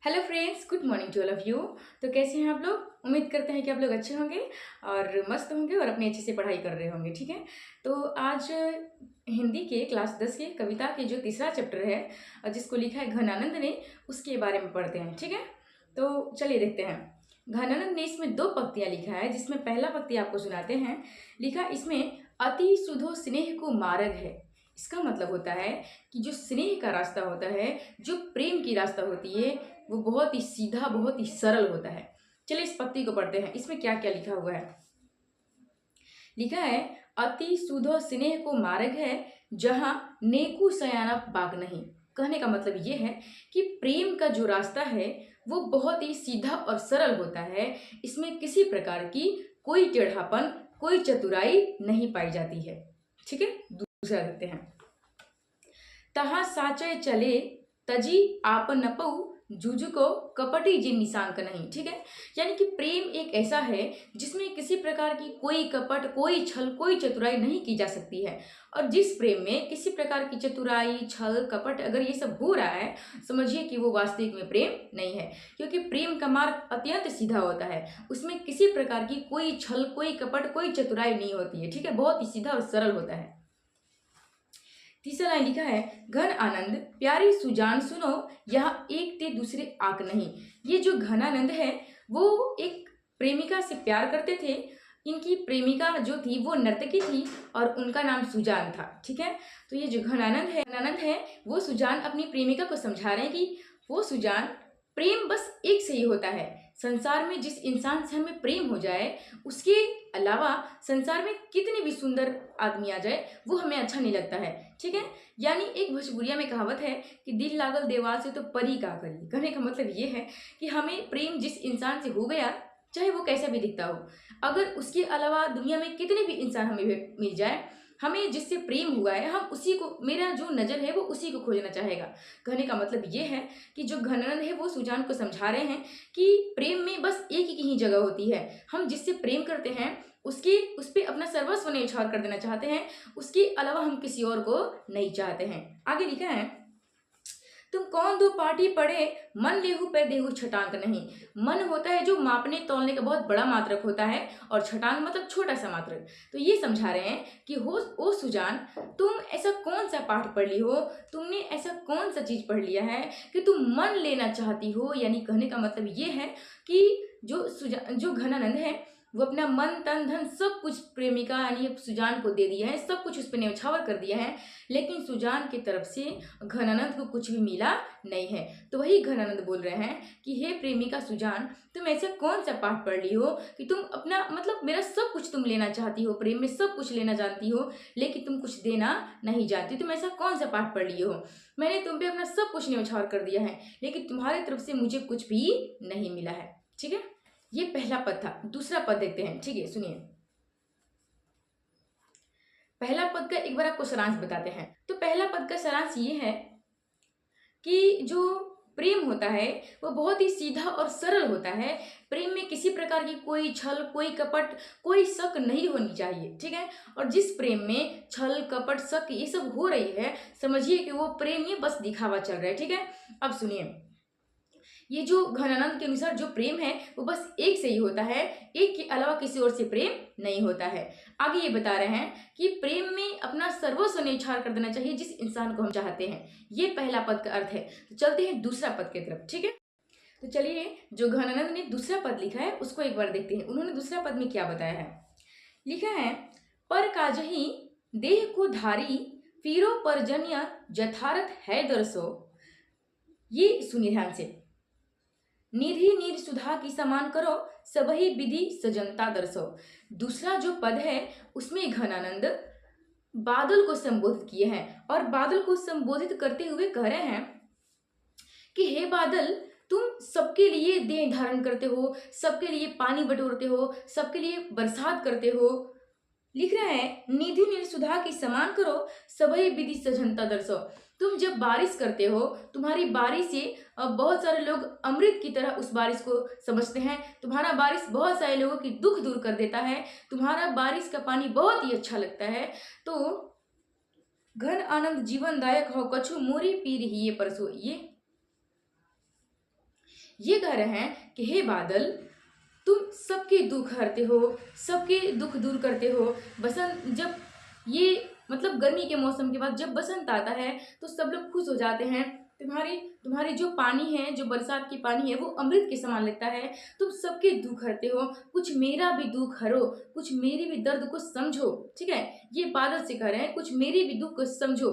Hello friends, good morning to all of you. तो कैसे हैं आप लोग? उम्मीद करते हैं कि आप लोग अच्छे होंगे और मस्त होंगे और अपनी अच्छे से पढ़ाई कर रहे होंगे। ठीक है, तो आज हिंदी के क्लास 10 के कविता के जो तीसरा चैप्टर है और जिसको लिखा है घनानंद ने, उसके बारे में पढ़ते हैं। ठीक है, तो चलिए देखते हैं। घनानंद ने इसमें दो पंक्तियाँ लिखा है, जिसमें पहला पंक्ति आपको सुनाते हैं। लिखा इसमें, अति सुधो स्नेह को मार्ग है। इसका मतलब होता है कि जो स्नेह का रास्ता होता है, जो प्रेम की रास्ता होती है, वो बहुत ही सीधा, बहुत ही सरल होता है। चलिए इस पंक्ति को पढ़ते हैं, इसमें क्या क्या लिखा हुआ है। लिखा है, अति सुधो स्नेह को मार्ग है, जहां नेकू सयाना बाग नहीं। कहने का मतलब ये है कि प्रेम का जो रास्ता है वो बहुत ही सीधा और सरल होता है। इसमें किसी प्रकार की कोई टेढ़ापन, कोई चतुराई नहीं पाई जाती है। ठीक है, दूसरा देखते हैं। तहा साचय चले तजी आप नपऊ जुजुको कपटी जिन निशांक नहीं। ठीक है, यानी कि प्रेम एक ऐसा है जिसमें किसी प्रकार की कोई कपट, कोई छल, कोई चतुराई नहीं की जा सकती है। और जिस प्रेम में किसी प्रकार की चतुराई, छल, कपट अगर ये सब हो रहा है, समझिए कि वो वास्तविक में प्रेम नहीं है। क्योंकि प्रेम का मार्ग अत्यंत सीधा होता है, उसमें किसी प्रकार की कोई छल, कोई कपट, कोई चतुराई नहीं होती है। ठीक है, बहुत ही सीधा और सरल होता है। तीसरा लाइन लिखा है, घन आनंद प्यारी सुजान सुनो, यहाँ एक ते दूसरे आक नहीं। ये जो घनानंद है वो एक प्रेमिका से प्यार करते थे। इनकी प्रेमिका जो थी वो नर्तकी थी और उनका नाम सुजान था। ठीक है, तो ये जो घनानंद है वो सुजान अपनी प्रेमिका को समझा रहे हैं कि वो सुजान, प्रेम बस एक से ही होता है। संसार में जिस इंसान से हमें प्रेम हो जाए, उसके अलावा संसार में कितने भी सुंदर आदमी आ जाए वो हमें अच्छा नहीं लगता है। ठीक है, यानी एक भोजपुरिया में कहावत है कि दिल लागल देवाल से तो परी का करी। कहने का मतलब ये है कि हमें प्रेम जिस इंसान से हो गया, चाहे वो कैसा भी दिखता हो, अगर उसके अलावा दुनिया में कितने भी इंसान हमें मिल जाए, हमें जिससे प्रेम हुआ है, हम उसी को, मेरा जो नज़र है वो उसी को खोजना चाहेगा। कहने का मतलब ये है कि जो घनानंद है वो सुजान को समझा रहे हैं कि प्रेम में बस एक ही जगह होती है। हम जिससे प्रेम करते हैं उस पर अपना सर्वस्व न्यौछावर कर देना चाहते हैं, उसके अलावा हम किसी और को नहीं चाहते हैं। आगे लिखा है, तुम कौन दो पार्टी पड़े मन लेहू पे देहू छटांक नहीं। मन होता है जो मापने तौलने का बहुत बड़ा मात्रक होता है, और छटांक मतलब छोटा सा मात्रक। तो ये समझा रहे हैं कि हो ओ सुजान, तुम ऐसा कौन सा पाठ पढ़ ली हो, तुमने ऐसा कौन सा चीज पढ़ लिया है कि तुम मन लेना चाहती हो। यानी कहने का मतलब ये है कि जो घनानंद है वो अपना मन, तन, धन सब कुछ प्रेमिका यानी सुजान को दे दिया है, सब कुछ उस पर न्यौछावर कर दिया है, लेकिन सुजान की तरफ से घनानंद को कुछ भी मिला नहीं है। तो वही घनानंद बोल रहे हैं कि हे प्रेमिका सुजान, तुम ऐसा कौन सा पाठ पढ़ ली हो कि तुम अपना, मतलब मेरा सब कुछ तुम लेना चाहती हो, प्रेम में सब कुछ लेना जानती हो, लेकिन तुम कुछ देना नहीं जानती। तुम ऐसा कौन सा पाठ पढ़ ली हो? मैंने तुम पे अपना सब कुछ न्यौछावर कर दिया है, लेकिन तुम्हारी तरफ से मुझे कुछ भी नहीं मिला है। ठीक है, ये पहला पद था। दूसरा पद देखते हैं। ठीक है, सुनिए। पहला पद का एक बार आपको सारांश बताते हैं। तो पहला पद का सारांश ये है कि जो प्रेम होता है वो बहुत ही सीधा और सरल होता है। प्रेम में किसी प्रकार की कोई छल, कोई कपट, कोई शक नहीं होनी चाहिए। ठीक है, और जिस प्रेम में छल, कपट, शक ये सब हो रही है, समझिए कि वो प्रेम ये बस दिखावा चल रहा है। ठीक है, अब सुनिए। ये जो घनानंद के अनुसार जो प्रेम है वो बस एक से ही होता है, एक के अलावा किसी और से प्रेम नहीं होता है। आगे ये बता रहे हैं कि प्रेम में अपना सर्वस्व न्यौछावर कर देना चाहिए जिस इंसान को हम चाहते हैं। ये पहला पद का अर्थ है। तो चलते हैं दूसरा पद की तरफ। ठीक है, तो चलिए, जो घनानंद ने दूसरा पद लिखा है उसको एक बार देखते हैं। उन्होंने दूसरा पद में क्या बताया है। लिखा है, पर काजही देह को धारी फिरो परजन्य जथारथ है दरसो। ये सुनिए ध्यान से। निधि नीर सुधा की समान करो, सबही विधि सजनता दर्शो। दूसरा जो पद है उसमें घनानंद बादल को संबोधित किए हैं, और बादल को संबोधित करते हुए कह रहे हैं कि हे बादल, तुम सबके लिए देह धारण करते हो, सबके लिए पानी बटोरते हो, सबके लिए बरसात करते हो। लिख रहा है, निधि नीर सुधा की समान करो, सबही विधि सजनता दर्शो। तुम जब बारिश करते हो, तुम्हारी बारिश से बहुत सारे लोग अमृत की तरह उस बारिश को समझते हैं। तुम्हारा बारिश बहुत सारे लोगों की दुख दूर कर देता है। तुम्हारा बारिश का पानी बहुत ही अच्छा लगता है। तो घन आनंद जीवनदायक हो, कछु मोरी पीर ही ये परसो। ये कह रहे हैं कि हे बादल, तुम सबके दुख हरते हो, सबके दुख दूर करते हो। बसंत जब ये मतलब गर्मी के मौसम के बाद जब बसंत आता है तो सब लोग खुश हो जाते हैं। तुम्हारी तुम्हारी जो पानी है, जो बरसात की पानी है, वो अमृत के समान लगता है। तुम सबके दुख हरते हो, कुछ मेरा भी दुख हरो, कुछ मेरी भी दर्द को समझो। ठीक है, ये बादल से कह रहे हैं कुछ मेरी भी दुख को समझो।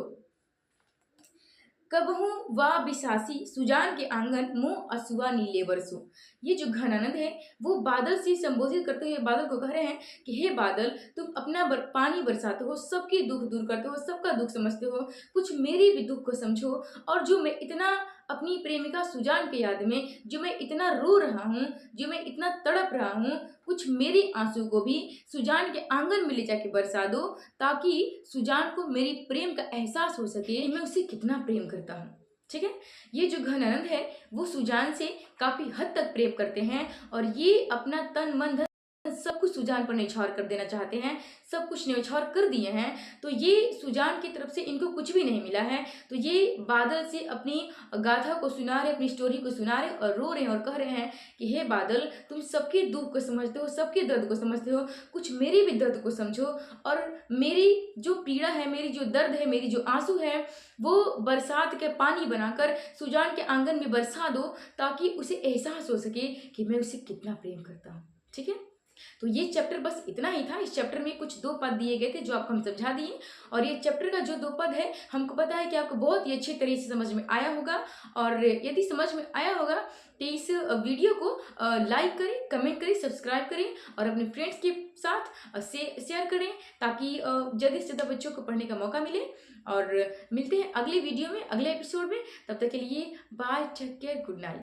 कबहू वाह बिसासी सुजान के आंगन मुँह असुआ नीले बरसों। ये जो घनानंद है वो बादल से संबोधित करते हुए बादल को कह रहे हैं कि हे बादल, तुम अपना पानी बरसाते हो, सबके दुख दूर करते हो, सबका दुख समझते हो, कुछ मेरी भी दुख को समझो। और जो मैं इतना अपनी प्रेमिका सुजान के याद में जो मैं इतना रो रहा हूँ, जो मैं इतना तड़प रहा हूँ, कुछ मेरी आंसू को भी सुजान के आंगन में ले जाके बरसा दो, ताकि सुजान को मेरी प्रेम का एहसास हो सके कि मैं उसे कितना प्रेम करता हूँ। ठीक है, ये जो घनानंद है वो सुजान से काफी हद तक प्रेम करते हैं और ये अपना तन मन धन सब कुछ सुजान पर न्यौछावर कर देना चाहते हैं, सब कुछ न्यौछावर कर दिए हैं। तो ये सुजान की तरफ से इनको कुछ भी नहीं मिला है। तो ये बादल से अपनी गाथा को सुना रहे, अपनी स्टोरी को सुना रहे और रो रहे हैं और कह रहे हैं कि हे बादल, तुम सबके दुख को समझते हो, सबके दर्द को समझते हो, कुछ मेरी भी दर्द को समझो। और मेरी जो पीड़ा है, मेरी जो दर्द है, मेरी जो आंसू है, वो बरसात के पानी बनाकर सुजान के आंगन में बरसा दो, ताकि उसे एहसास हो सके कि मैं उसे कितना प्रेम करता हूँ। ठीक है, तो ये चैप्टर बस इतना ही था। इस चैप्टर में कुछ 2 पद दिए गए थे जो आपको हम समझा दिए, और ये चैप्टर का जो 2 पद है हमको पता है कि आपको बहुत ही अच्छे तरीके से समझ में आया होगा। और यदि समझ में आया होगा तो इस वीडियो को लाइक करें, कमेंट करें, सब्सक्राइब करें और अपने फ्रेंड्स के साथ शेयर करें, ताकि ज़्यादा से ज़्यादा बच्चों को पढ़ने का मौका मिले। और मिलते हैं अगले वीडियो में, अगले एपिसोड में। तब तक के लिए bye, take care, good night.